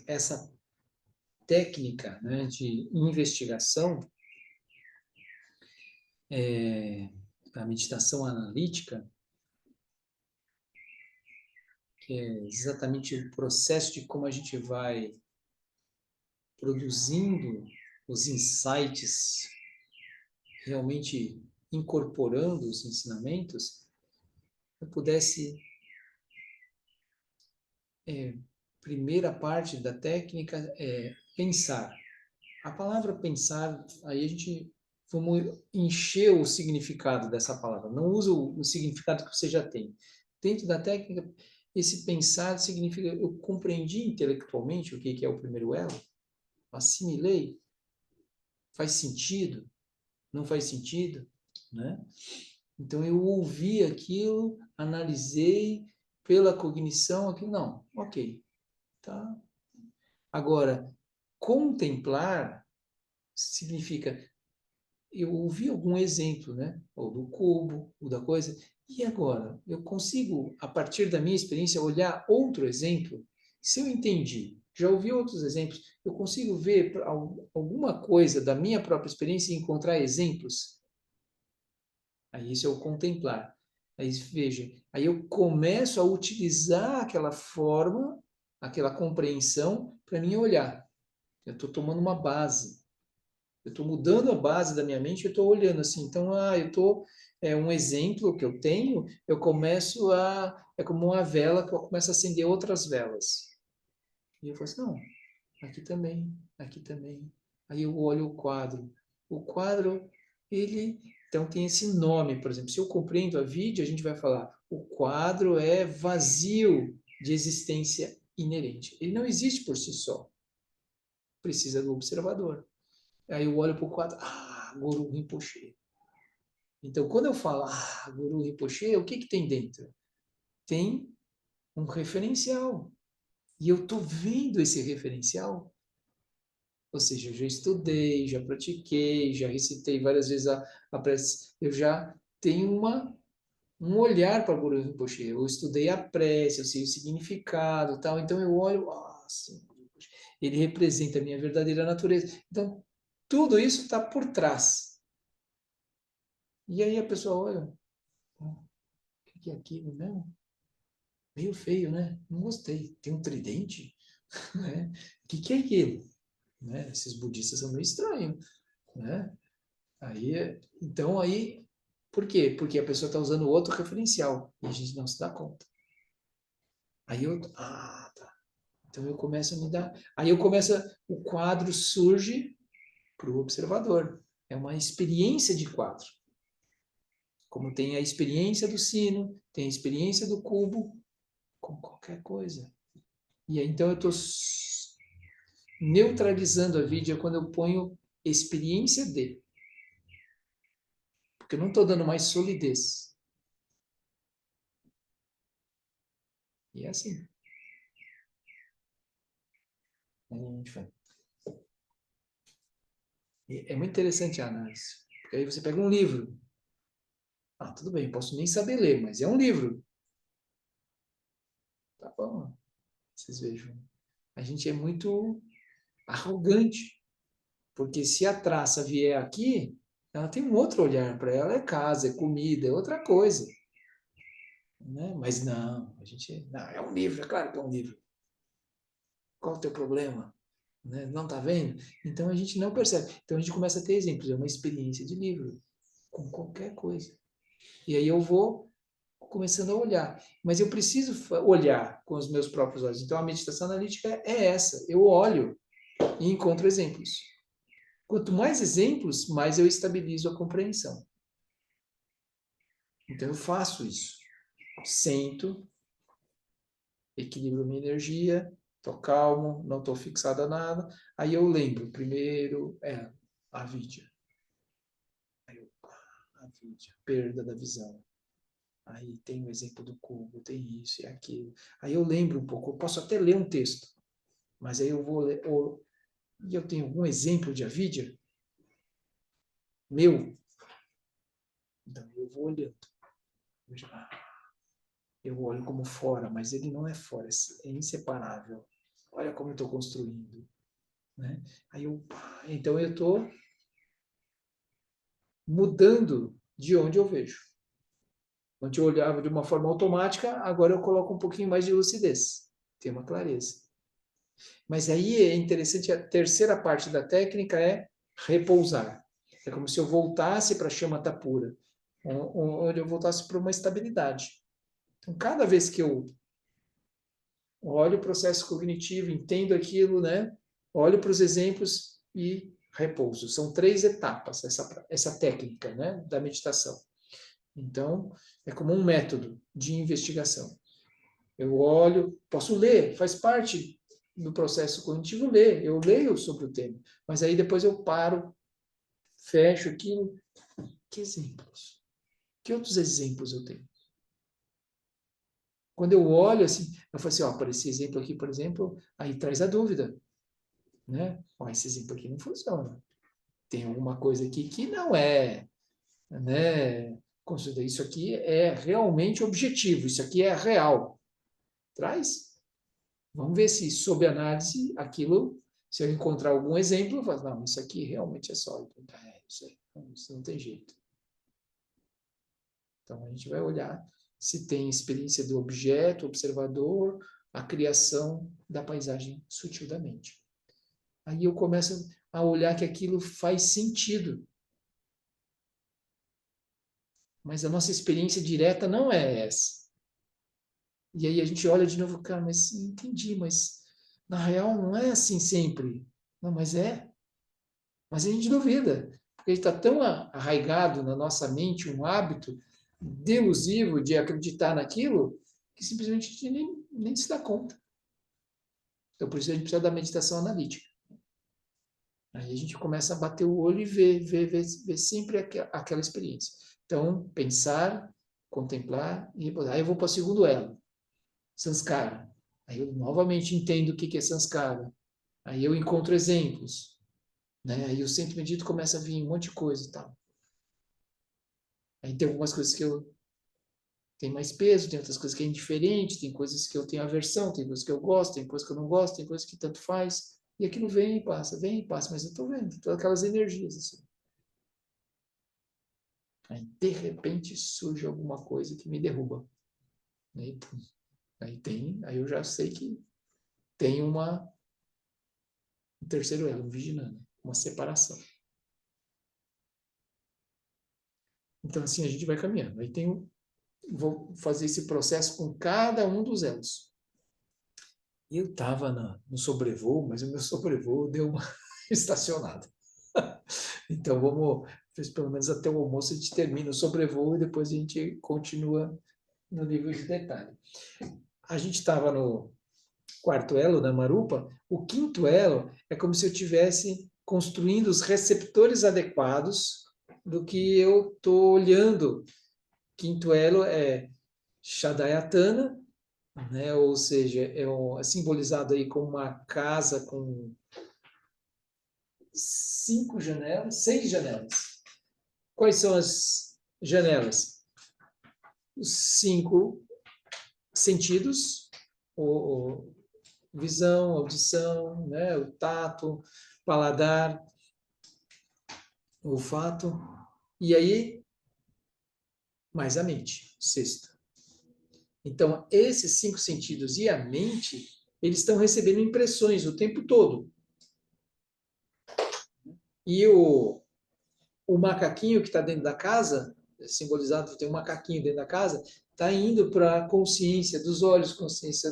Essa técnica, né, de investigação, a meditação analítica, que é exatamente o processo de como a gente vai produzindo os insights, realmente incorporando os ensinamentos, eu pudesse, primeira parte da técnica é pensar. A palavra pensar, aí a gente vamos encher o significado dessa palavra. Não usa o significado que você já tem. Dentro da técnica, esse pensar significa eu compreendi intelectualmente o que é o primeiro elo, assimilei, faz sentido, não faz sentido, né? Então eu ouvi aquilo, analisei pela cognição aquilo, não, ok, tá? Agora, contemplar significa eu ouvi algum exemplo, né? Ou do cubo, ou da coisa, e agora? Eu consigo, a partir da minha experiência, olhar outro exemplo? Se eu entendi, já ouvi outros exemplos, eu consigo ver alguma coisa da minha própria experiência e encontrar exemplos? Aí isso é o contemplar. Aí veja, aí eu começo a utilizar aquela forma, aquela compreensão para mim olhar. Eu estou tomando uma base. Eu estou mudando a base da minha mente, eu estou olhando assim. Então, eu estou um exemplo que eu tenho, eu começo é como uma vela que eu começo a acender outras velas. E eu falo assim, não, aqui também, aqui também. Aí eu olho o quadro. O quadro, ele, então tem esse nome, por exemplo, se eu compreendo a vídeo, a gente vai falar, o quadro é vazio de existência inerente. Ele não existe por si só. Precisa do observador. Aí eu olho para o quadro, Guru Rinpoche. Então, quando eu falo, Guru Rinpoche, o que tem dentro? Tem um referencial. E eu estou vendo esse referencial. Ou seja, eu já estudei, já pratiquei, já recitei várias vezes a prece. Eu já tenho um olhar para Guru Rinpoche. Eu estudei a prece, eu sei o significado, tal. Então eu olho, sim, ele representa a minha verdadeira natureza. Então, tudo isso está por trás. E aí a pessoa olha, o que é aquilo, né? Meio feio, né? Não gostei. Tem um tridente, né? O que é aquilo? Né? Esses budistas são meio estranhos, né? Então aí, por quê? Porque a pessoa está usando outro referencial e a gente não se dá conta. Aí tá. Então eu começo a me dar. Aí eu começo, o quadro surge para o observador. É uma experiência de quadro. Como tem a experiência do sino, tem a experiência do cubo, com qualquer coisa. E aí, então eu estou neutralizando a vídeo quando eu ponho experiência de. Porque eu não estou dando mais solidez. E é assim. Aí a gente vai. É muito interessante a análise. Porque aí você pega um livro. Tudo bem, posso nem saber ler, mas é um livro. Tá bom, vocês vejam. A gente é muito arrogante. Porque se a traça vier aqui, ela tem um outro olhar para ela. É casa, é comida, é outra coisa. Né? Mas não, a gente. Não, é um livro, é claro que é um livro. Qual o teu problema? Né? Não está vendo? Então a gente não percebe. Então a gente começa a ter exemplos. É uma experiência de livro, com qualquer coisa. E aí eu vou começando a olhar. Mas eu preciso olhar com os meus próprios olhos. Então a meditação analítica é essa. Eu olho e encontro exemplos. Quanto mais exemplos, mais eu estabilizo a compreensão. Então eu faço isso. Sento, equilibro minha energia, estou calmo, não estou fixado a nada. Aí eu lembro, primeiro a vidya. Aí eu, a vidya, perda da visão. Aí tem o exemplo do cubo, tem isso e aquilo. Aí eu lembro um pouco, eu posso até ler um texto, mas aí eu vou ler, e eu tenho algum exemplo de avidya? meu. Então, eu vou olhando. Eu olho como fora, mas ele não é fora, é inseparável. Olha como eu estou construindo. Né? Então eu estou mudando de onde eu vejo. Antes eu olhava de uma forma automática, agora eu coloco um pouquinho mais de lucidez. Tem uma clareza. Mas aí é interessante, a terceira parte da técnica é repousar. É como se eu voltasse para a chamata pura, onde eu voltasse para uma estabilidade. Então, cada vez que eu olho o processo cognitivo, entendo aquilo, né? Olho para os exemplos e repouso. São 3 etapas essa técnica, né, da meditação. Então, é como um método de investigação. Eu olho, posso ler, faz parte do processo cognitivo ler. Eu leio sobre o tema, mas aí depois eu paro, fecho aquilo. Que exemplos? Que outros exemplos eu tenho? Quando eu olho assim, eu falo assim, ó, para esse exemplo aqui, por exemplo, aí traz a dúvida, né? Ó, esse exemplo aqui não funciona. Tem alguma coisa aqui que não é, né? Considera isso aqui é realmente objetivo, isso aqui é real. Traz. Vamos ver se, sob análise, aquilo, se eu encontrar algum exemplo, eu falo, não, isso aqui realmente é sólido. É, isso aí, isso não tem jeito. Então, a gente vai olhar se tem experiência do objeto, observador, a criação da paisagem sutil da mente. Aí eu começo a olhar que aquilo faz sentido. Mas a nossa experiência direta não é essa. E aí a gente olha de novo, cara, mas entendi, mas na real não é assim sempre. Não, mas é. Mas a gente duvida, porque está tão arraigado na nossa mente um hábito delusivo de acreditar naquilo que simplesmente a gente nem se dá conta. Então, por isso a gente precisa da meditação analítica. Aí a gente começa a bater o olho e ver sempre aquela experiência. Então, pensar, contemplar e repousar. Aí eu vou para o segundo elo, sanskara. Aí eu novamente entendo o que é sanskara. Aí eu encontro exemplos. Né? Aí o centro medito começa a vir um monte de coisa e tal. Aí tem algumas coisas que eu tenho mais peso, tem outras coisas que é indiferente, tem coisas que eu tenho aversão, tem coisas que eu gosto, tem coisas que eu não gosto, tem coisas que tanto faz. E aquilo vem e passa, mas eu estou vendo todas aquelas energias. Assim. Aí, de repente, surge alguma coisa que me derruba. Aí, aí eu já sei que tem um terceiro elo, um vigiando, uma separação. Então, assim, a gente vai caminhando. Aí vou fazer esse processo com cada um dos elos. E eu estava no sobrevoo, mas o meu sobrevoo deu uma estacionada. Então vamos, pelo menos até o almoço a gente termina o sobrevoo e depois a gente continua no nível de detalhe. A gente estava no quarto elo da Marupa, o quinto elo é como se eu estivesse construindo os receptores adequados do que eu estou olhando. Quinto elo é Shadayatana, né? Ou seja, é simbolizado aí como uma casa com 5 janelas, 6 janelas. Quais são as janelas? Os 5 sentidos, o visão, audição, né? O tato, paladar, o olfato, e aí mais a mente, sexta. Então, esses 5 sentidos e a mente, eles estão recebendo impressões o tempo todo. E o macaquinho que está dentro da casa, simbolizado, tem um macaquinho dentro da casa, está indo para a consciência dos olhos, consciência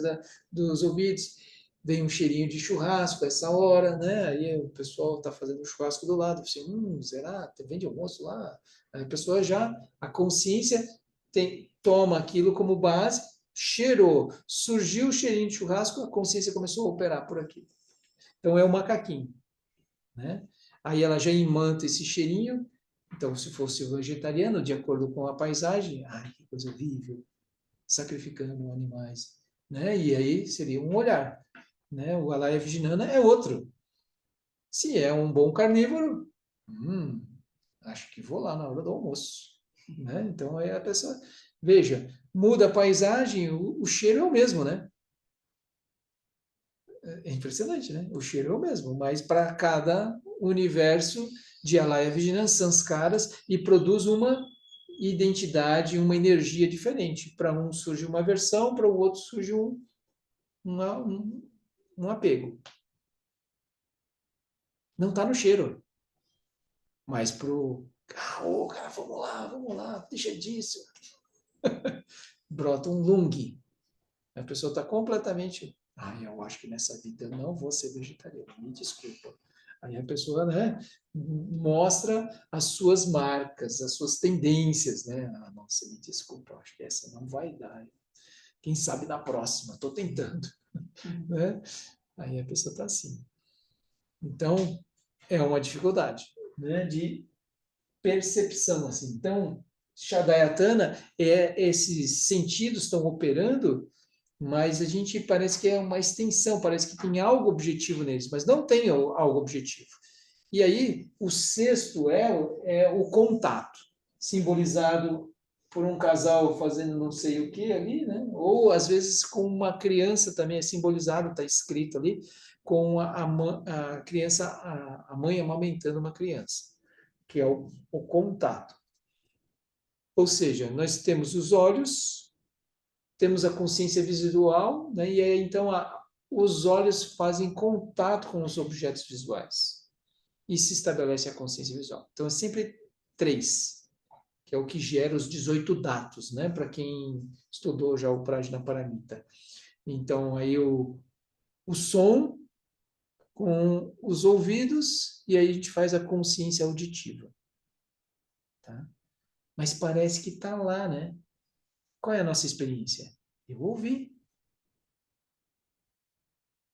dos ouvidos. Vem um cheirinho de churrasco a essa hora, né? Aí o pessoal está fazendo churrasco do lado, assim, será? Vende almoço lá? Aí a pessoa já, a consciência toma aquilo como base, cheirou, surgiu o cheirinho de churrasco, a consciência começou a operar por aqui. Então é o macaquinho, né? Aí ela já imanta esse cheirinho. Então, se fosse vegetariano, de acordo com a paisagem, ai, que coisa horrível, sacrificando animais, né? E aí seria um olhar, né? O Alaya Vijnana é outro. Se é um bom carnívoro, Acho que vou lá na hora do almoço, né? Então aí a pessoa, veja, muda a paisagem, o cheiro é o mesmo, né? É impressionante, né? O cheiro é o mesmo, mas para cada universo de Alaya Vijnana Sanskaras e produz uma identidade, uma energia diferente. Para um surge uma versão, para o outro surge uma, um, um apego. Não está no cheiro, mas pro ô, cara, vamos lá, deixa disso. Brota um lung. A pessoa está completamente. Eu acho que nessa vida eu não vou ser vegetariano, me desculpa. Aí a pessoa, né, mostra as suas marcas, as suas tendências, né? Nossa, me desculpa, eu acho que essa não vai dar. Quem sabe na próxima, estou tentando, né? Aí a pessoa está assim. Então, é uma dificuldade, né, de percepção, assim. Então, Shadayatana, esses sentidos estão operando, mas a gente parece que é uma extensão, parece que tem algo objetivo neles, mas não tem algo objetivo. E aí, o sexto elo é o contato, simbolizado por um casal fazendo não sei o que ali, né? Ou às vezes com uma criança também é simbolizado, está escrito ali, com a criança, a mãe amamentando uma criança, que é o contato. Ou seja, nós temos os olhos, temos a consciência visual, né? E aí, então os olhos fazem contato com os objetos visuais e se estabelece a consciência visual. Então, é sempre três, que é o que gera os 18 datos, né? Para quem estudou já o Prajnaparamita. Então, aí o som com os ouvidos e aí a gente faz a consciência auditiva. Tá? Mas parece que está lá, né? Qual é a nossa experiência? Eu ouvi,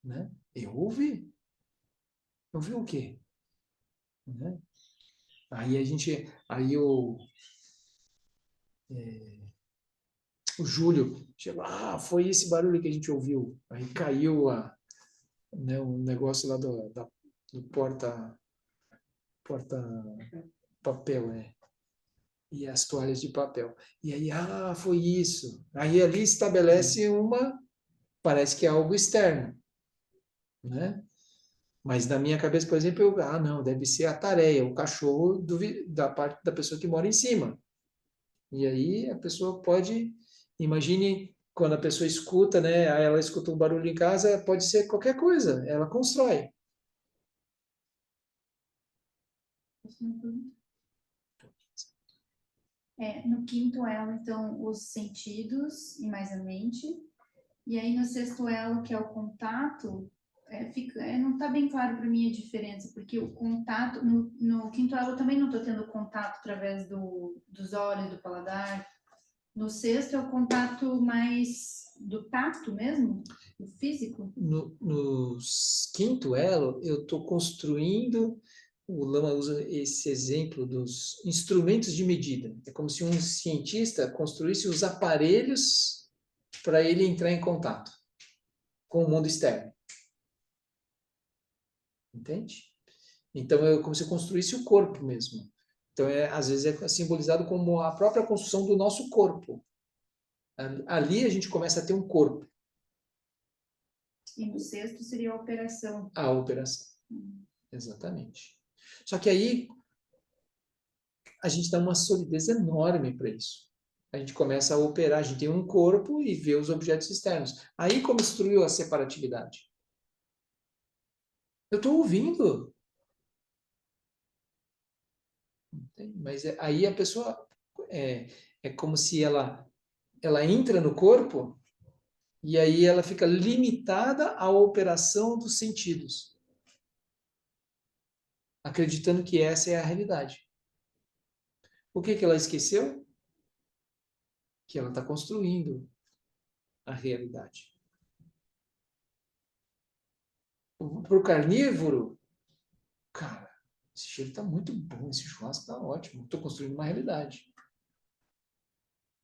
né? Eu ouvi. Ouvi o quê? Né? Aí a gente, aí o Júlio chegou, foi esse barulho que a gente ouviu. Aí caiu né, um negócio lá do porta papel, né? E as toalhas de papel. E aí, foi isso. Aí ali estabelece parece que é algo externo, né? Mas na minha cabeça, por exemplo, não, deve ser a tareia, o cachorro da parte da pessoa que mora em cima. E aí a pessoa pode, imagine quando a pessoa escuta, né? Aí ela escuta um barulho em casa, pode ser qualquer coisa, ela constrói. No quinto elo, então, os sentidos e mais a mente. E aí, no sexto elo, que é o contato, não está bem claro para mim a diferença, porque o contato, no quinto elo, eu também não estou tendo contato através dos olhos, do paladar. No sexto, é o contato mais do tato mesmo, do físico. No quinto elo, eu estou construindo. O Lama usa esse exemplo dos instrumentos de medida. É como se um cientista construísse os aparelhos para ele entrar em contato com o mundo externo. Entende? Então, é como se eu construísse o corpo mesmo. Então, às vezes é simbolizado como a própria construção do nosso corpo. Ali a gente começa a ter um corpo. E no sexto seria a operação. A operação. Exatamente. Só que aí a gente dá uma solidez enorme para isso. A gente começa a operar, a gente tem um corpo e vê os objetos externos. Aí construiu a separatividade. Eu estou ouvindo. Mas aí a pessoa é como se ela entra no corpo e aí ela fica limitada à operação dos sentidos, acreditando que essa é a realidade. O que que ela esqueceu? Que ela está construindo a realidade. Para o carnívoro, cara, esse cheiro está muito bom, esse churrasco está ótimo, estou construindo uma realidade.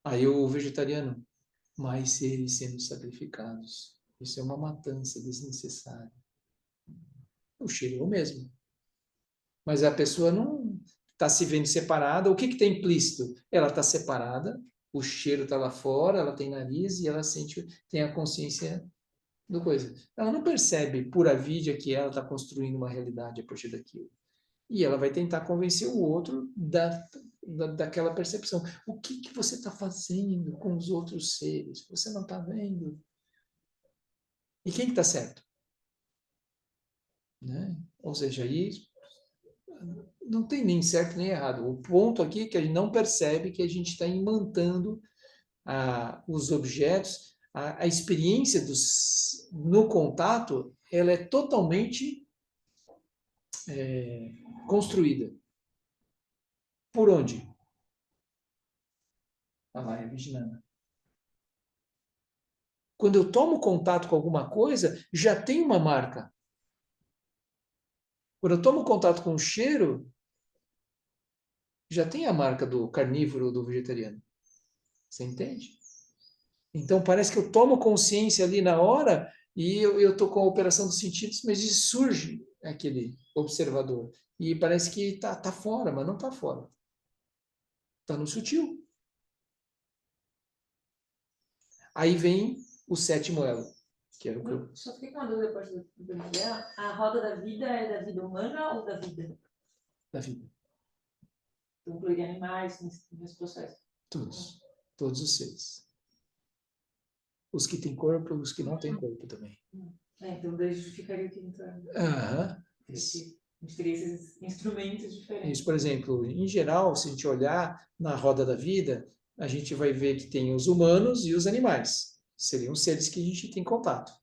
Aí o vegetariano, mais seres sendo sacrificados. Isso é uma matança desnecessária. O cheiro é o mesmo. Mas a pessoa não. está se vendo separada. O que está implícito? Ela está separada, o cheiro está lá fora, ela tem nariz e ela tem a consciência do coisa. Ela não percebe pura vida que ela está construindo uma realidade a partir daquilo. E ela vai tentar convencer o outro daquela percepção. O que você está fazendo com os outros seres? Você não está vendo? E quem está certo? Né? Ou seja, aí não tem nem certo nem errado. O ponto aqui é que a gente não percebe que a gente está imantando os objetos, a experiência no contato, ela é totalmente construída. Por onde? Ah, lá, é Vigiana. Quando eu tomo contato com alguma coisa, já tem uma marca. Quando eu tomo contato com o cheiro, já tem a marca do carnívoro ou do vegetariano. Você entende? Então parece que eu tomo consciência ali na hora e eu estou com a operação dos sentidos, mas surge aquele observador. E parece que tá fora, mas não está fora. Está no sutil. Aí vem o sétimo elo, que era o que eu... Só fiquei com uma dúvida depois do Miguel. A roda da vida é da vida humana ou da vida? Da vida. Então, inclui animais nesse processo? Todos os seres. Os que têm corpo, os que não têm corpo também. Então, daí justificaria que então, teria esses instrumentos diferentes. Isso, por exemplo, em geral, se a gente olhar na roda da vida, a gente vai ver que tem os humanos e os animais. Seriam seres que a gente tem contato.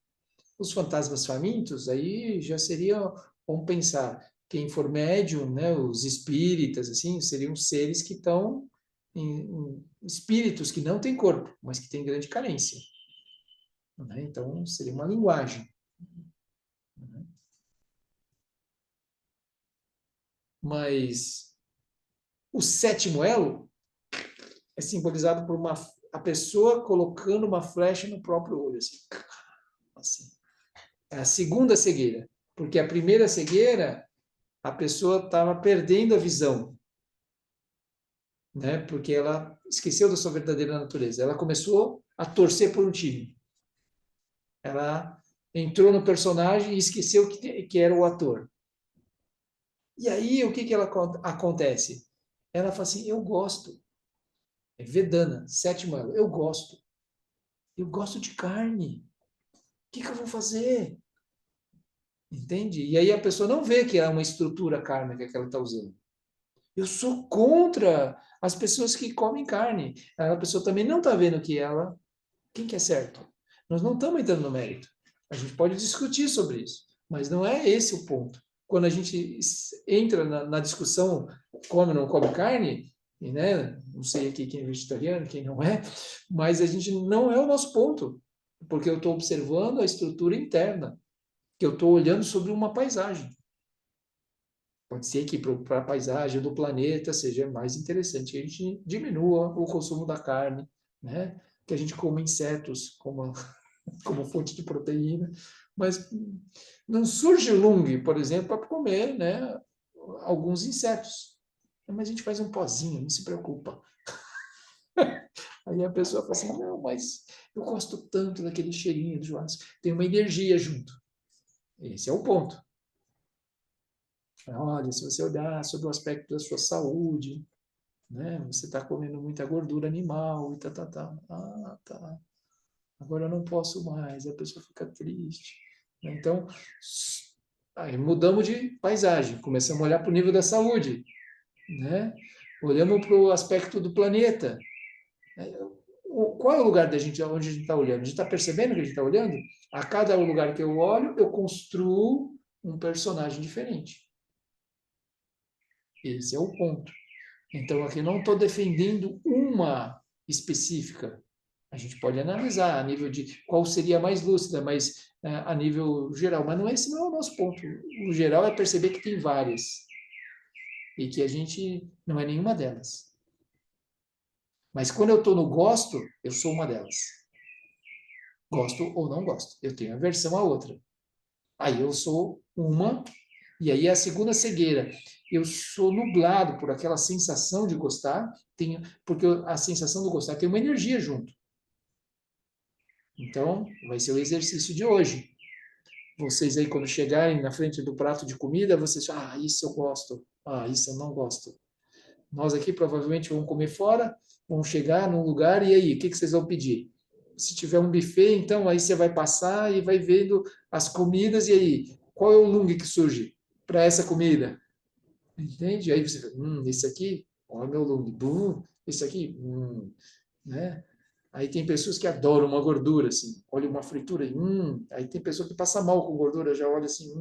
Os fantasmas famintos, aí já seria, vamos pensar, quem for médium, né, os espíritas, assim, seriam seres que estão em espíritos que não têm corpo, mas que têm grande carência. Né? Então, seria uma linguagem. Mas o sétimo elo é simbolizado por a pessoa colocando uma flecha no próprio olho. Assim. É a segunda cegueira. Porque a primeira cegueira, a pessoa estava perdendo a visão. Né? Porque ela esqueceu da sua verdadeira natureza. Ela começou a torcer por um time. Ela entrou no personagem e esqueceu que era o ator. E aí, o que ela acontece? Ela fala assim, eu gosto. É Vedana, sétimo elo, eu gosto. Eu gosto de carne. O que eu vou fazer? Entende? E aí a pessoa não vê que é uma estrutura kármica que ela está usando. Eu sou contra as pessoas que comem carne. A pessoa também não está vendo que ela... Quem que é certo? Nós não estamos entrando no mérito. A gente pode discutir sobre isso, mas não é esse o ponto. Quando a gente entra na discussão come ou não come carne, e, né, não sei aqui quem é vegetariano, quem não é, mas a gente não é o nosso ponto, porque eu estou observando a estrutura interna, que eu estou olhando sobre uma paisagem. Pode ser que para a paisagem do planeta seja mais interessante que a gente diminua o consumo da carne, né? Que a gente coma insetos como fonte de proteína, mas não surge Lung, por exemplo, para comer, né, alguns insetos. Mas a gente faz um pozinho, não se preocupa. Aí a pessoa fala assim, não, mas eu gosto tanto daquele cheirinho do churrasco. Tem uma energia junto. Esse é o ponto. Olha, se você olhar sobre o aspecto da sua saúde, né, você está comendo muita gordura animal e tá. Ah, tá. Agora eu não posso mais, a pessoa fica triste. Então, aí mudamos de paisagem, começamos a olhar para o nível da saúde, né? Olhamos para o aspecto do planeta. Qual é o lugar da gente, onde a gente está olhando? A gente está percebendo que a gente está olhando? A cada lugar que eu olho, eu construo um personagem diferente. Esse é o ponto. Então, aqui não estou defendendo uma específica. A gente pode analisar a nível de qual seria mais lúcida, mas a nível geral. Mas esse não é o nosso ponto. O geral é perceber que tem várias. E que a gente não é nenhuma delas. Mas quando eu estou no gosto, eu sou uma delas. Gosto ou não gosto. Eu tenho aversão à outra. Aí eu sou uma E aí é a segunda cegueira. Eu sou nublado por aquela sensação de gostar, porque a sensação do gostar tem uma energia junto. Então, vai ser o exercício de hoje. Vocês aí, quando chegarem na frente do prato de comida, vocês falam, isso eu gosto, isso eu não gosto. Nós aqui provavelmente vamos comer fora, vamos chegar num lugar, e aí, o que vocês vão pedir? Se tiver um buffet, então aí você vai passar e vai vendo as comidas, e aí, qual é o lung que surge para essa comida? Entende? Aí você fala, esse aqui, olha o meu lung, esse aqui, né? Aí tem pessoas que adoram uma gordura, assim, olha uma fritura, aí tem pessoa que passa mal com gordura, já olha assim,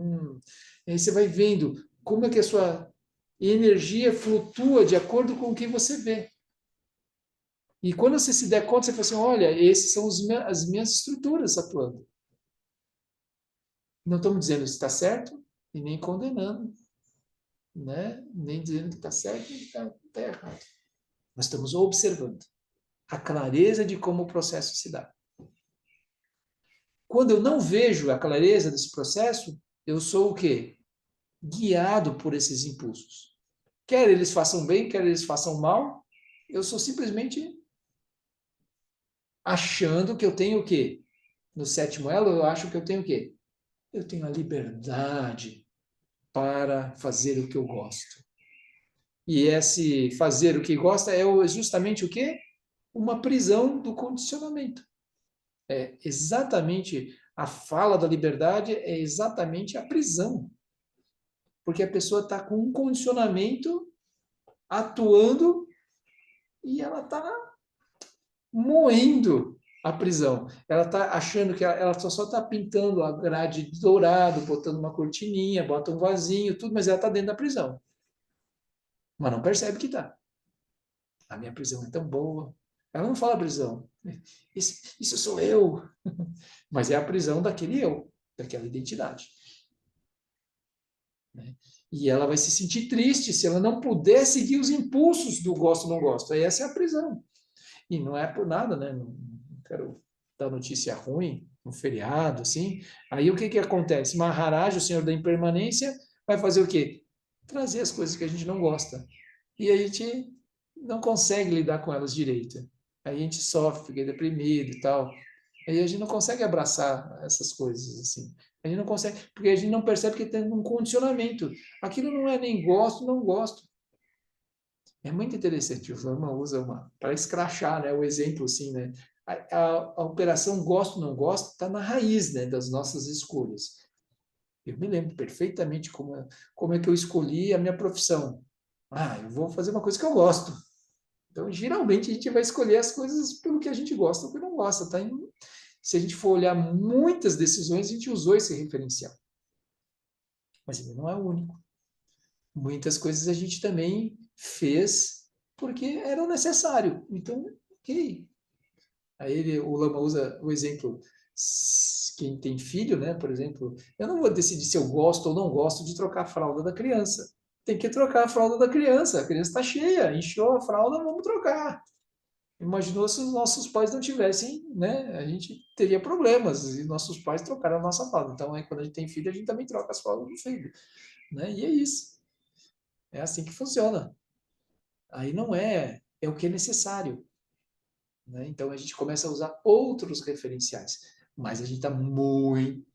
Aí você vai vendo como é que a sua energia flutua de acordo com o que você vê. E quando você se der conta, você fala assim, olha, esses são as minhas estruturas atuando. Não estamos dizendo que está certo e nem condenando, né? Nem dizendo que está certo e que está errado. Nós estamos observando a clareza de como o processo se dá. Quando eu não vejo a clareza desse processo, eu sou o quê? Guiado por esses impulsos. Quer eles façam bem, quer eles façam mal, eu sou simplesmente achando que eu tenho o quê? No sétimo elo, eu acho que eu tenho o quê? Eu tenho a liberdade para fazer o que eu gosto. E esse fazer o que gosta é justamente o quê? Uma prisão do condicionamento. É exatamente a fala da liberdade, é exatamente a prisão. Porque a pessoa está com um condicionamento atuando e ela está moendo a prisão. Ela está achando que ela só está pintando a grade de dourado, botando uma cortininha, bota um vasinho, tudo, mas ela está dentro da prisão. Mas não percebe que está. A minha prisão é tão boa. Ela não fala prisão. Isso sou eu. Mas é a prisão daquele eu, daquela identidade. Né? E ela vai se sentir triste se ela não puder seguir os impulsos do gosto ou não gosto. Aí essa é a prisão. E não é por nada, né? Não quero dar notícia ruim, um feriado, assim. Aí o que que acontece? Maharaj, o senhor da impermanência, vai fazer o quê? Trazer as coisas que a gente não gosta. E a gente não consegue lidar com elas direito. Aí a gente sofre, fica deprimido e tal. Aí a gente não consegue abraçar essas coisas, assim. A gente não consegue, porque a gente não percebe que tem um condicionamento. Aquilo não é nem gosto, não gosto. É muito interessante, o Lama usa para escrachar, né, o exemplo, assim, né? A operação gosto, não gosto está na raiz, né, das nossas escolhas. Eu me lembro perfeitamente como é que eu escolhi a minha profissão. Eu vou fazer uma coisa que eu gosto. Então, geralmente, a gente vai escolher as coisas pelo que a gente gosta ou que não gosta, tá? Se a gente for olhar muitas decisões, a gente usou esse referencial. Mas ele não é o único. Muitas coisas a gente também fez porque era necessário. Então, ok. Aí o Lama usa o exemplo, quem tem filho, né? Por exemplo, eu não vou decidir se eu gosto ou não gosto de trocar a fralda da criança. Tem que trocar a fralda da criança. A criança está cheia, encheu a fralda, vamos trocar. Imaginou se os nossos pais não tivessem, né? A gente teria problemas e nossos pais trocaram a nossa fralda. Então, aí, quando a gente tem filho, a gente também troca as fraldas do filho, né? E é isso. É assim que funciona. Aí não é o que é necessário. Né? Então a gente começa a usar outros referenciais, mas a gente está muito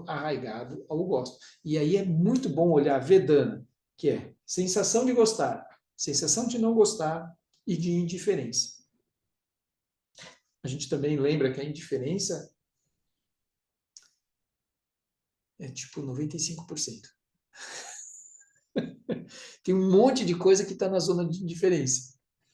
arraigado ao gosto. E aí é muito bom olhar Vedana, que é sensação de gostar, sensação de não gostar e de indiferença. A gente também lembra que a indiferença é tipo 95%. Tem um monte de coisa que está na zona de indiferença.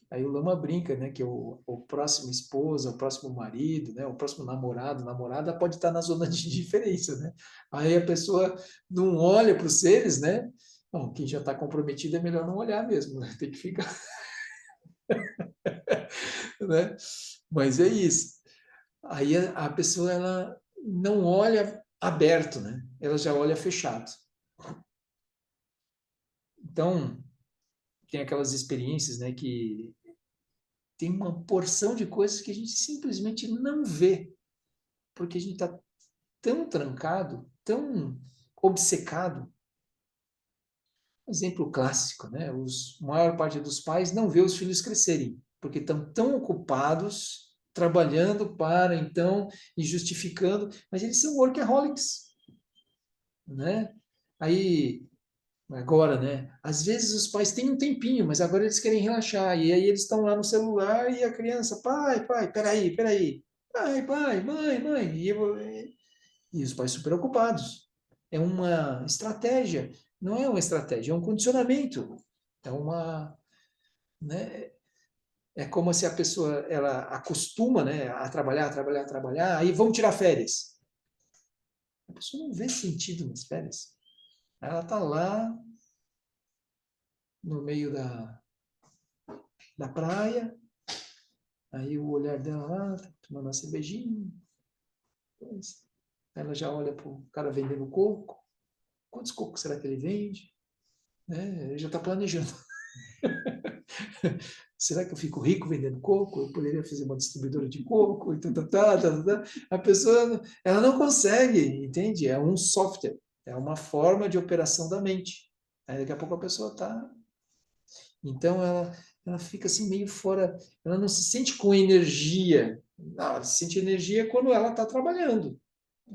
Aí o Lama brinca, né, que o próximo esposa, o próximo marido, né, o próximo namorado, namorada pode estar na zona de diferença, né? Aí a pessoa não olha para os seres, né? Bom, quem já está comprometido é melhor não olhar mesmo, né? Tem que ficar, né? Mas é isso. Aí a pessoa ela não olha aberto, né? Ela já olha fechado. Então tem aquelas experiências, né, que tem uma porção de coisas que a gente simplesmente não vê, porque a gente está tão trancado, tão obcecado Exemplo clássico, né? A maior parte dos pais não vê os filhos crescerem, porque estão tão ocupados trabalhando para, então, e justificando, mas eles são workaholics, né? Aí, agora, né? Às vezes os pais têm um tempinho, mas agora eles querem relaxar, e aí eles estão lá no celular e a criança, pai, peraí, pai, mãe, e os pais super ocupados. É uma estratégia, não é uma estratégia, é um condicionamento. É uma, né? É como se a pessoa ela acostuma, né, a trabalhar, aí vamos tirar férias. A pessoa não vê sentido nas férias. Ela está lá no meio da praia, aí o olhar dela lá, tá tomando uma cervejinha, depois ela já olha para o cara vendendo coco. Quantos cocos será que ele vende? Né? Ele já está planejando. Será que eu fico rico vendendo coco? Eu poderia fazer uma distribuidora de coco e tá. A pessoa, ela não consegue, entende? É um software, é uma forma de operação da mente. Aí daqui a pouco a pessoa está. Então ela fica assim meio fora, ela não se sente com energia. Não, ela se sente energia quando ela está trabalhando.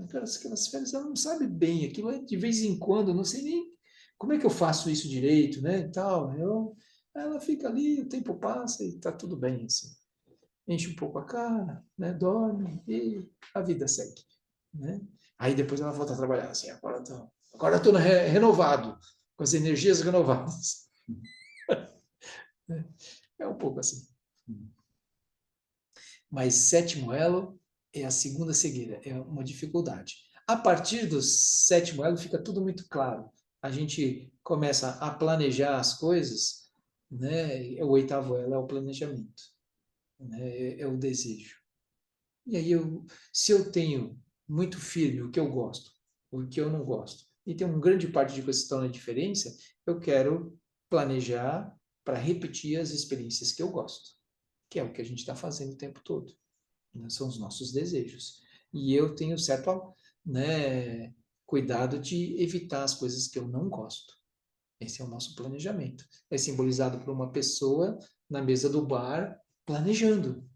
Aquelas férias ela não sabe bem, aquilo é de vez em quando, eu não sei nem como é que eu faço isso direito, né? E tal. Ela fica ali, o tempo passa e está tudo bem, assim. Enche um pouco a cara, né? Dorme e a vida segue, né? Aí depois ela volta a trabalhar, assim, agora estou renovado, com as energias renovadas. É um pouco assim. Mas sétimo elo é a segunda cegueira, é uma dificuldade. A partir do sétimo elo fica tudo muito claro. A gente começa a planejar as coisas, né? O oitavo elo é o planejamento, né? É o desejo. E aí, se eu tenho muito firme o que eu gosto, o que eu não gosto, e tem uma grande parte de questão na diferença, eu quero planejar para repetir as experiências que eu gosto, que é o que a gente está fazendo o tempo todo, né? São os nossos desejos. E eu tenho certo, né, cuidado de evitar as coisas que eu não gosto. Esse é o nosso planejamento. É simbolizado por uma pessoa na mesa do bar planejando.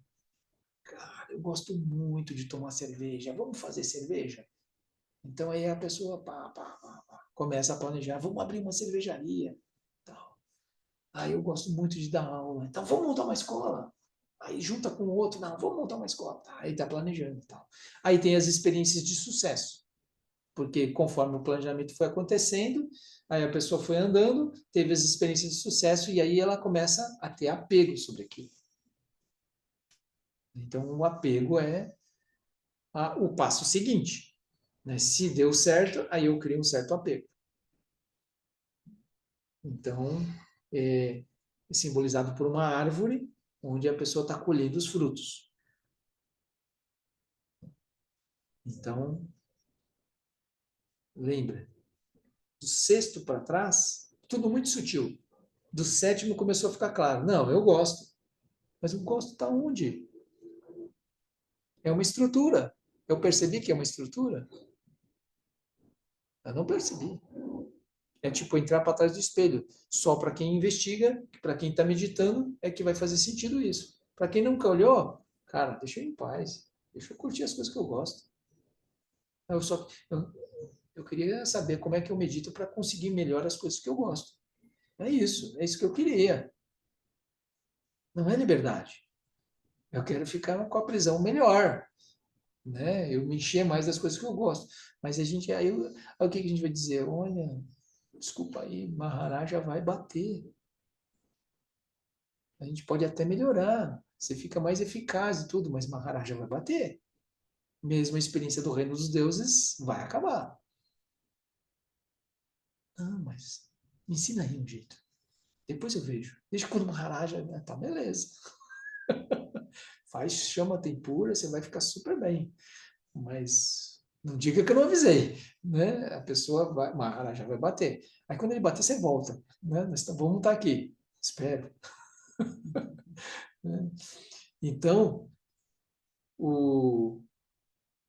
Cara, eu gosto muito de tomar cerveja. Vamos fazer cerveja? Então aí a pessoa começa a planejar. Vamos abrir uma cervejaria. Tal. Aí eu gosto muito de dar aula. Então vamos montar uma escola. Aí junta com o outro. Não, vamos montar uma escola. Tá, aí está planejando. Tal. Aí tem as experiências de sucesso. Porque conforme o planejamento foi acontecendo, aí a pessoa foi andando, teve as experiências de sucesso e aí ela começa a ter apego sobre aquilo. Então o apego é o passo seguinte. Né? Se deu certo, aí eu crio um certo apego. Então, é simbolizado por uma árvore, onde a pessoa está colhendo os frutos. Então, lembra, do sexto para trás, tudo muito sutil. Do sétimo começou a ficar claro. Não, eu gosto. Mas o gosto está onde? É uma estrutura. Eu percebi que é uma estrutura? Eu não percebi. É tipo entrar para trás do espelho. Só para quem investiga, para quem está meditando, é que vai fazer sentido isso. Para quem nunca olhou, cara, deixa eu em paz. Deixa eu curtir as coisas que eu gosto. Eu só eu queria saber como é que eu medito para conseguir melhor as coisas que eu gosto. É isso que eu queria. Não é liberdade. Eu quero ficar com a prisão melhor, né? Eu me encher mais das coisas que eu gosto. Mas aí o que a gente vai dizer? Olha, desculpa aí, Maharaja vai bater. A gente pode até melhorar, você fica mais eficaz e tudo, mas Maharaja vai bater. Mesmo a experiência do reino dos deuses vai acabar. Ah, mas me ensina aí um jeito. Depois eu vejo. Deixa quando Maharaja, né, tá beleza. Faz chama tempura, você vai ficar super bem. Mas não diga que eu não avisei, né? A pessoa vai, Maharaja vai bater. Aí quando ele bater, você volta, né? Vamos estar aqui. Espero. Né? Então, o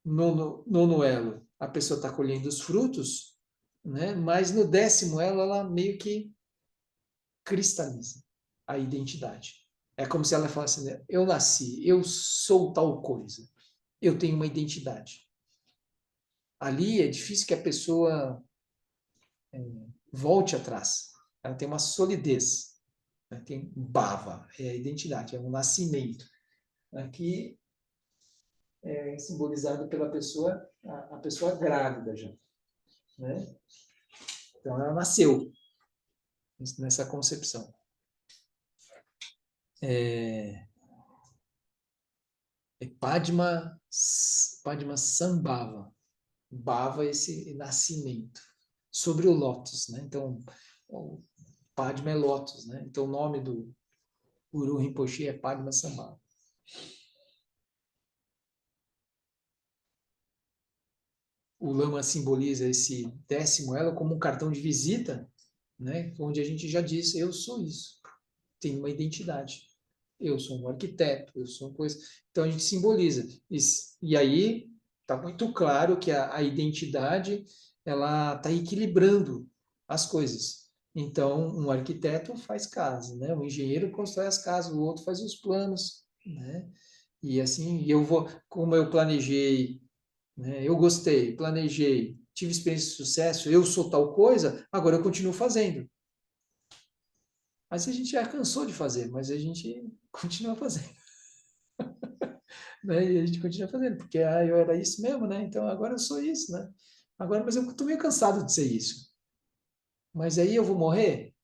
nono elo, a pessoa está colhendo os frutos, né? Mas no 10º elo, ela meio que cristaliza a identidade. É como se ela falasse, né? Eu nasci, eu sou tal coisa, eu tenho uma identidade. Ali é difícil que a pessoa volte atrás. Ela tem uma solidez, né? Tem bava, é a identidade, é um nascimento. Aqui é simbolizado pela pessoa, a pessoa grávida já, né? Então ela nasceu nessa concepção. É Padma Sambhava. Bhava é esse nascimento. Sobre o lótus, né? Então, o Padma é lótus, né? Então, o nome do Guru Rinpoche é Padma Sambhava. O Lama simboliza esse 10º elo como um cartão de visita, né? Onde a gente já diz, eu sou isso. Tenho uma identidade. Eu sou um arquiteto, eu sou uma coisa. Então, a gente simboliza. E aí, está muito claro que a identidade ela está equilibrando as coisas. Então, um arquiteto faz casa, né? Um engenheiro constrói as casas, o outro faz os planos, né? E assim, eu vou, como eu planejei, né? Eu gostei, planejei, tive experiência de sucesso, eu sou tal coisa, agora eu continuo fazendo. Mas a gente já cansou de fazer, mas a gente continua fazendo. Né? E a gente continua fazendo, porque eu era isso mesmo, né? Então agora eu sou isso, né? Agora, mas eu estou meio cansado de ser isso. Mas aí eu vou morrer,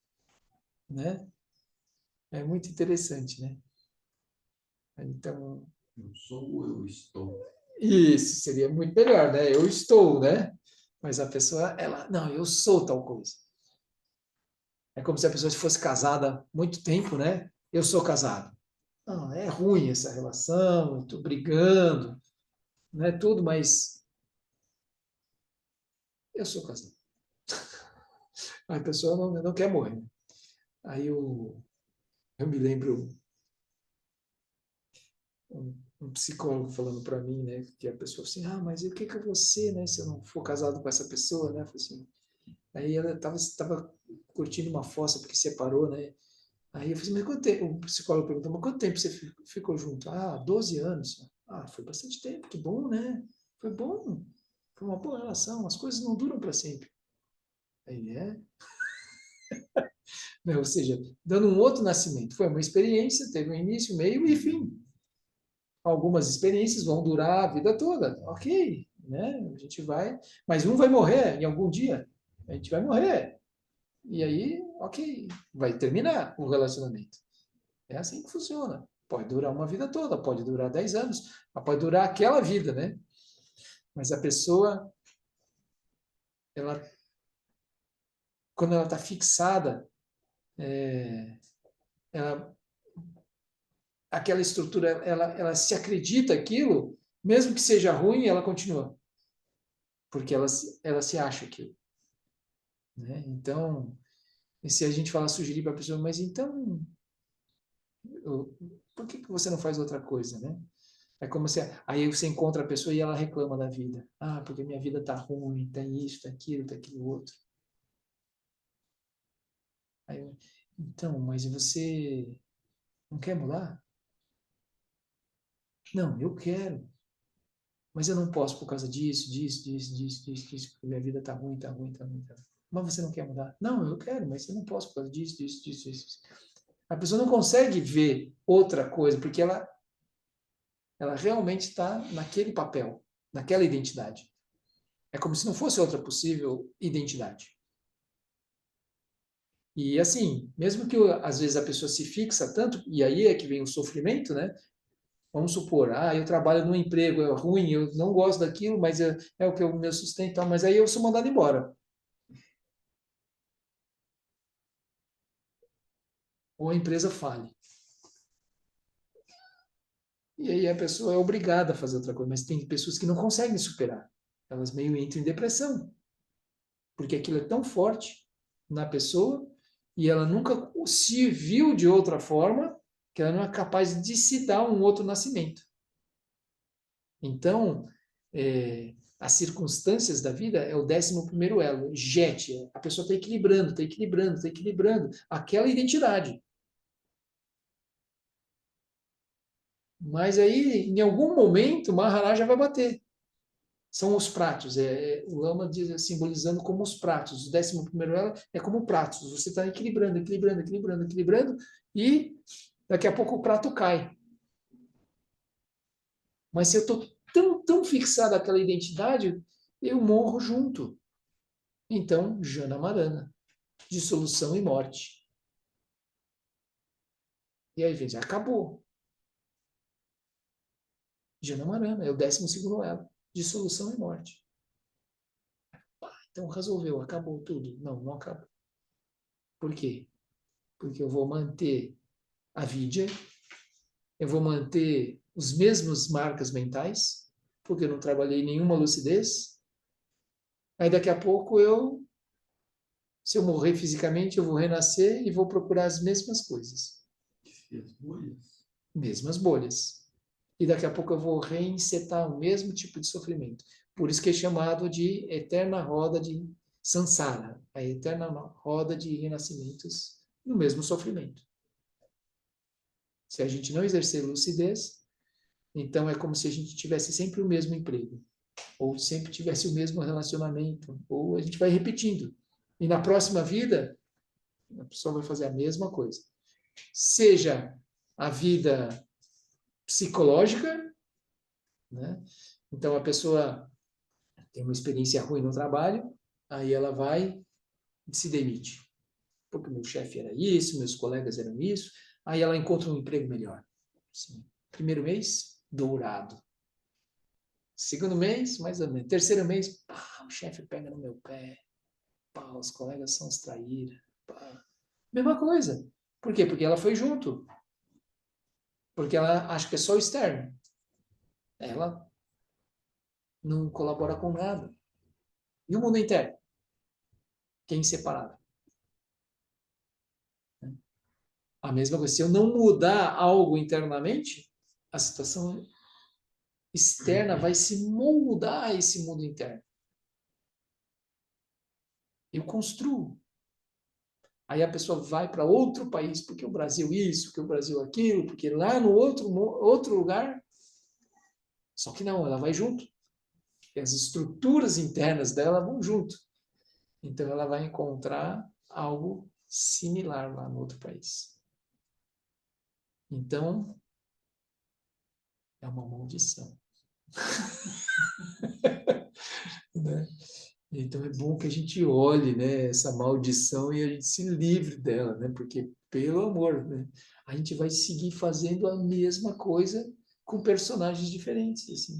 né? É muito interessante, né? Então, Eu sou ou eu estou? isso seria muito melhor, né? Eu estou, né? Mas a pessoa, ela, não, eu sou tal coisa. É como se a pessoa fosse casada há muito tempo, né? Eu sou casado. Não, é ruim essa relação, estou brigando, né? Tudo, mas eu sou casado. A pessoa não quer morrer. Aí eu me lembro um psicólogo falando para mim, né, que a pessoa assim, mas e o que eu vou ser, né, se eu não for casado com essa pessoa, né? Assim, aí ela estava curtindo uma fossa porque separou, né? Aí eu falei, mas quanto tempo? O psicólogo perguntou, mas quanto tempo você ficou junto? 12 anos. Foi bastante tempo, que bom, né? Foi bom, foi uma boa relação, as coisas não duram para sempre. Aí né? Ou seja, dando um outro nascimento. Foi uma experiência, teve um início, meio e fim. Algumas experiências vão durar a vida toda, ok, né? A gente vai, mas um vai morrer em algum dia, a gente vai morrer. E aí, ok, vai terminar o relacionamento. É assim que funciona. Pode durar uma vida toda, pode durar 10 anos, mas pode durar aquela vida, né? Mas a pessoa, ela, quando ela está fixada, ela, aquela estrutura, ela se acredita aquilo, mesmo que seja ruim, ela continua, porque ela se acha aquilo, né? Então, e se a gente falar, sugerir para a pessoa, mas então, por que você não faz outra coisa, né? É como se aí você encontra a pessoa e ela reclama da vida. Porque minha vida tá ruim, tem isso, tem aquilo, tem aquilo outro. Aí, então, mas você não quer mudar? Não, eu quero. Mas eu não posso por causa disso, porque minha vida tá ruim, tá ruim, tá ruim, tá ruim. Mas você não quer mudar? Não, eu quero, mas eu não posso por causa disso. A pessoa não consegue ver outra coisa, porque ela realmente está naquele papel, naquela identidade. É como se não fosse outra possível identidade. E assim, mesmo que às vezes a pessoa se fixa tanto, e aí é que vem o sofrimento, né? Vamos supor, eu trabalho num emprego, é ruim, eu não gosto daquilo, mas é o que o meu sustento, mas aí eu sou mandado embora. Ou a empresa fale. E aí a pessoa é obrigada a fazer outra coisa, mas tem pessoas que não conseguem superar. Elas meio entram em depressão, porque aquilo é tão forte na pessoa e ela nunca se viu de outra forma que ela não é capaz de se dar um outro nascimento. Então, as circunstâncias da vida é o 11º elo, jet. A pessoa está equilibrando, está equilibrando, está equilibrando aquela identidade. Mas aí, em algum momento, o Maharaja vai bater. São os pratos. O Lama diz, simbolizando como os pratos. O 11º elo é como pratos. Você está equilibrando, equilibrando, equilibrando, equilibrando, e daqui a pouco o prato cai. Mas se eu estou tão fixado naquela identidade, eu morro junto. Então, Jana Marana, dissolução e morte. E aí, gente, acabou. Jana Marana é o 12º elo, dissolução e morte. Então, resolveu, acabou tudo. Não, não acabou. Por quê? Porque eu vou manter a vidya, eu vou manter os mesmos marcas mentais, porque eu não trabalhei nenhuma lucidez. Aí, daqui a pouco, se eu morrer fisicamente, eu vou renascer e vou procurar as mesmas coisas. E as bolhas? Mesmas bolhas. E daqui a pouco eu vou reinsetar o mesmo tipo de sofrimento. Por isso que é chamado de eterna roda de samsara, a eterna roda de renascimentos no mesmo sofrimento. Se a gente não exercer lucidez, então é como se a gente tivesse sempre o mesmo emprego, ou sempre tivesse o mesmo relacionamento, ou a gente vai repetindo. E na próxima vida, a pessoa vai fazer a mesma coisa. Seja a vida psicológica, né? Então a pessoa tem uma experiência ruim no trabalho, aí ela vai e se demite. Porque meu chefe era isso, meus colegas eram isso, aí ela encontra um emprego melhor. Sim. Primeiro mês, dourado. Segundo mês, mais ou menos. Terceiro mês, pá, o chefe pega no meu pé. Pá, os colegas são os traíra. Pá. Mesma coisa. Por quê? Porque ela foi junto. Porque ela acha que é só o externo. Ela não colabora com nada. E o mundo interno? Que é inseparável. A mesma coisa. Se eu não mudar algo internamente, a situação externa vai se moldar a esse mundo interno. Eu construo. Aí a pessoa vai para outro país, porque o Brasil isso, porque o Brasil aquilo, porque lá no outro lugar. Só que não, ela vai junto. E as estruturas internas dela vão junto. Então ela vai encontrar algo similar lá no outro país. Então, é uma maldição. Né? Então é bom que a gente olhe, né, essa maldição e a gente se livre dela, né? Porque, pelo amor, né, a gente vai seguir fazendo a mesma coisa com personagens diferentes, assim.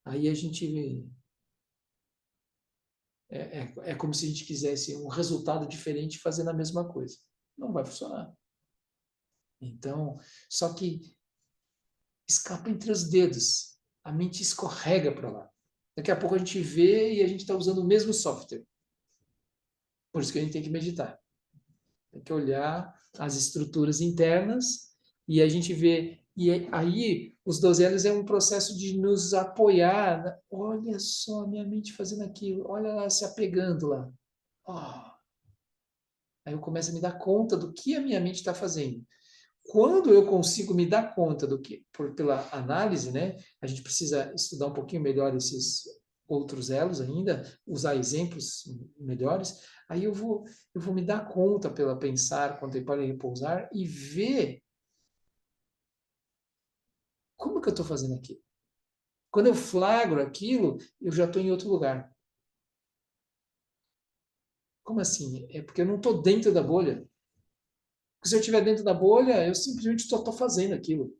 Aí a gente é como se a gente quisesse um resultado diferente fazendo a mesma coisa. Não vai funcionar. Então, só que escapa entre os dedos. A mente escorrega para lá. Daqui a pouco a gente vê e a gente está usando o mesmo software. Por isso que a gente tem que meditar. Tem que olhar as estruturas internas e a gente vê. E aí, os 12 elos é um processo de nos apoiar. Olha só, minha mente fazendo aquilo. Olha lá, se apegando lá. Oh. Aí eu começo a me dar conta do que a minha mente está fazendo. Quando eu consigo me dar conta do que, pela análise, né? A gente precisa estudar um pouquinho melhor esses outros elos ainda, usar exemplos melhores. Aí eu vou me dar conta pela pensar, contemplar e repousar e ver como que eu estou fazendo aquilo. Quando eu flagro aquilo, eu já estou em outro lugar. Como assim? É porque eu não estou dentro da bolha. Porque se eu estiver dentro da bolha, eu simplesmente só estou fazendo aquilo,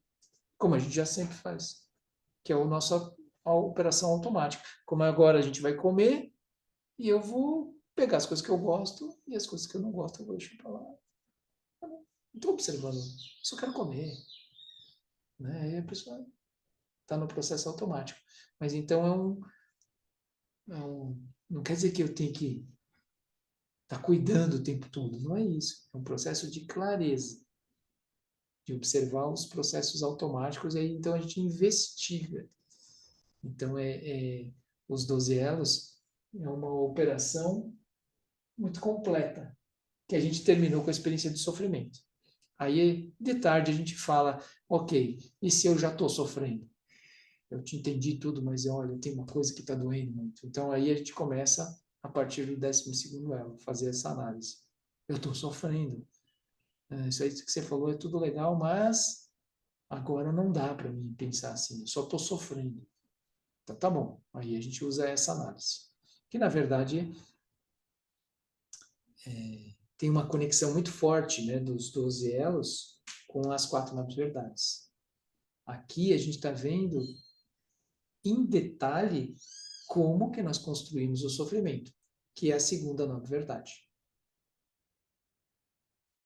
como a gente já sempre faz, que é a nossa operação automática. Como agora a gente vai comer, e eu vou pegar as coisas que eu gosto e as coisas que eu não gosto eu vou deixar para lá. Não estou observando, só quero comer. Né? Aí a pessoa está no processo automático. Mas então não quer dizer que eu tenho que estar cuidando o tempo todo. Não é isso. É um processo de clareza, de observar os processos automáticos, e aí então a gente investiga. Então, os 12 elos é uma operação muito completa, que a gente terminou com a experiência de sofrimento. Aí, de tarde, a gente fala, ok, e se eu já estou sofrendo? Eu te entendi tudo, mas olha, tem uma coisa que está doendo muito. Então, aí a gente começa, a partir do 12º elo, fazer essa análise. Eu estou sofrendo. Isso aí que você falou é tudo legal, mas agora não dá para mim pensar assim, eu só estou sofrendo. Então, tá bom. Aí a gente usa essa análise. Que, na verdade, tem uma conexão muito forte, né, dos 12 elos com as 4 novas verdades. Aqui a gente está vendo em detalhe como que nós construímos o sofrimento, que é a segunda nova verdade.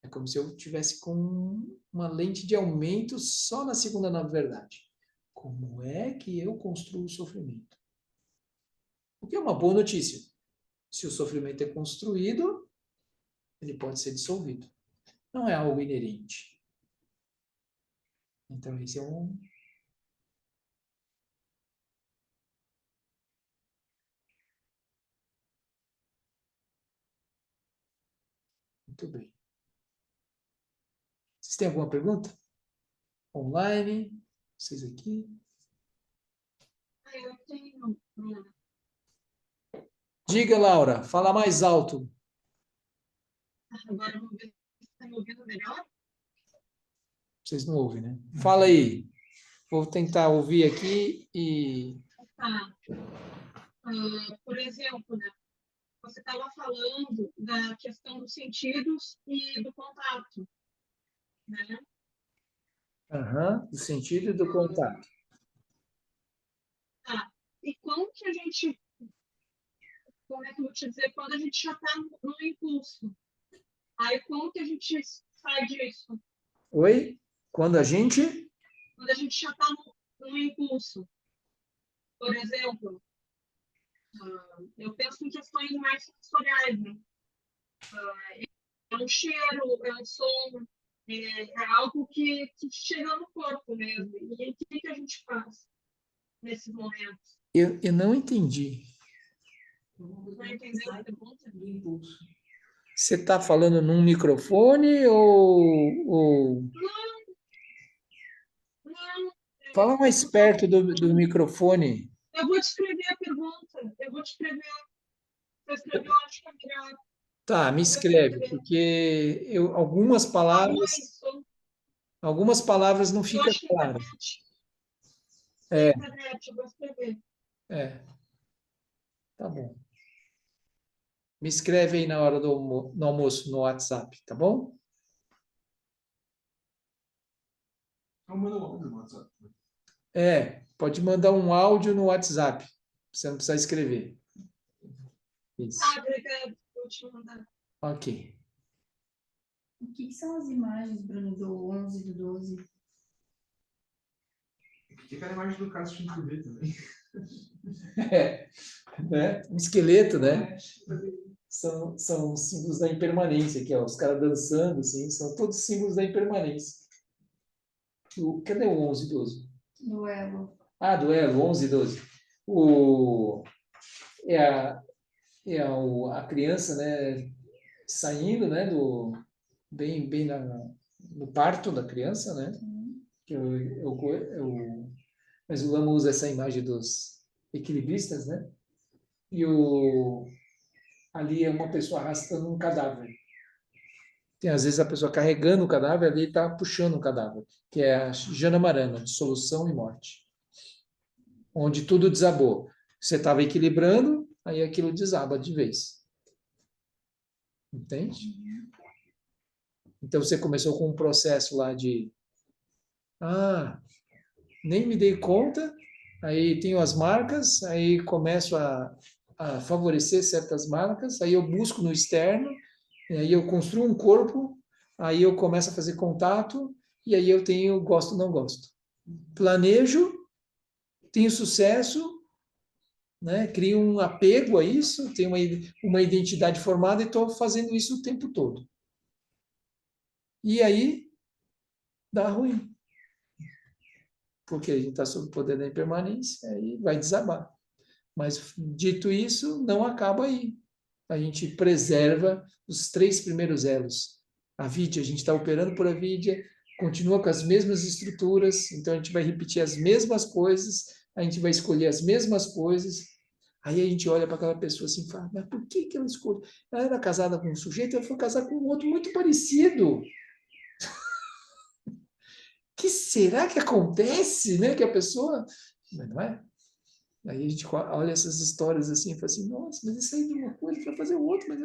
É como se eu tivesse com uma lente de aumento só na segunda nova verdade. Como é que eu construo o sofrimento? O que é uma boa notícia. Se o sofrimento é construído, ele pode ser dissolvido. Não é algo inerente. Então, esse é um. Muito bem. Vocês têm alguma pergunta? Online? Vocês aqui? Eu tenho. Diga, Laura, fala mais alto. Agora vamos ver se está me ouvindo melhor. Vocês não ouvem, né? Fala aí. Vou tentar ouvir aqui e. Tá. Por exemplo, né, você estava falando da questão dos sentidos e do contato, né? Aham, do sentido e do contato. Tá. E como que a gente, como é que eu vou te dizer, quando a gente já está no impulso, aí como que a gente sai disso? Oi? Quando a gente. Quando a gente já está no impulso, por exemplo, eu penso em questões mais sensoriais, né? É um cheiro, é um som, é algo que chega no corpo mesmo. E aí, o que a gente faz nesses momentos? Eu não entendi. Não entendeu a pergunta? Você está falando num microfone ou. Não, Fala mais perto do microfone. eu vou descrever a pergunta. Eu vou descrever. Se eu escrever, eu acho que é melhor. Tá, me Eu vou escreve, escrever. porque Arruma isso. algumas palavras não Eu ficam acho que a claras. internet. A É, internet, eu vou escrever. tá bom. Me escreve aí na hora no almoço no WhatsApp, tá bom? Manda um áudio no WhatsApp. Pode mandar um áudio no WhatsApp. Você não precisa escrever. Isso. Obrigada. Vou te mandar. Ok. O que são as imagens, Bruno, do 11 e do 12? Tem aquela imagem do Carlos tinha que ver também. Né? Um esqueleto, né? São símbolos da impermanência aqui, ó. Os caras dançando, assim, são todos símbolos da impermanência. Cadê o 11 e 12? Duelo. Ah, duelo, 11 e 12. O, é a, a criança, né, saindo, né, bem no parto da criança, né? Que mas o Lama usa essa imagem dos equilibristas, né? E ali é uma pessoa arrastando um cadáver. Tem, às vezes, a pessoa carregando o cadáver ali está puxando um cadáver, que é a Jana Marana, Dissolução e Morte, onde tudo desabou. Você estava equilibrando, aí aquilo desaba de vez. Entende? Então, você começou com um processo lá de nem me dei conta, aí tenho as marcas, aí começo a favorecer certas marcas, aí eu busco no externo, e aí eu construo um corpo, aí eu começo a fazer contato, e aí eu tenho gosto, não gosto. Planejo, tenho sucesso, né? Crio um apego a isso, tenho uma identidade formada e estou fazendo isso o tempo todo. E aí dá ruim. porque a gente está sob o poder da impermanência, aí vai desabar. Mas, dito isso, não acaba aí. A gente preserva os 3 primeiros elos. A vidya, a gente está operando por avidya, continua com as mesmas estruturas, então a gente vai repetir as mesmas coisas, a gente vai escolher as mesmas coisas. Aí a gente olha para aquela pessoa assim e fala, mas por que ela escolheu? Ela era casada com um sujeito, ela foi casar com um outro muito parecido. Que será que acontece, né? Que a pessoa... Mas não é? Aí a gente olha essas histórias assim e fala assim, nossa, mas isso aí de uma coisa vai fazer outra, mas...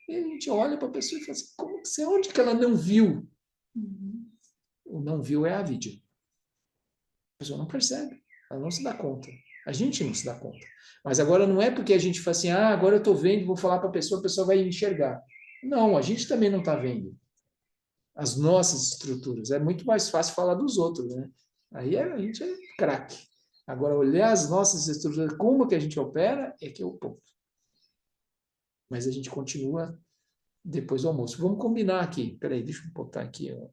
E a gente olha para a pessoa e fala assim, como que você, onde que ela não viu? O não viu é a vidya. A pessoa não percebe, ela não se dá conta. A gente não se dá conta. Mas agora não é porque a gente fala assim, agora eu estou vendo, vou falar para a pessoa vai enxergar. Não, a gente também não está vendo as nossas estruturas. É muito mais fácil falar dos outros, né? Aí a gente é craque. Agora, olhar as nossas estruturas, como que a gente opera, é que é o ponto. Mas a gente continua depois do almoço. Vamos combinar aqui. Peraí, deixa eu botar aqui. Ó.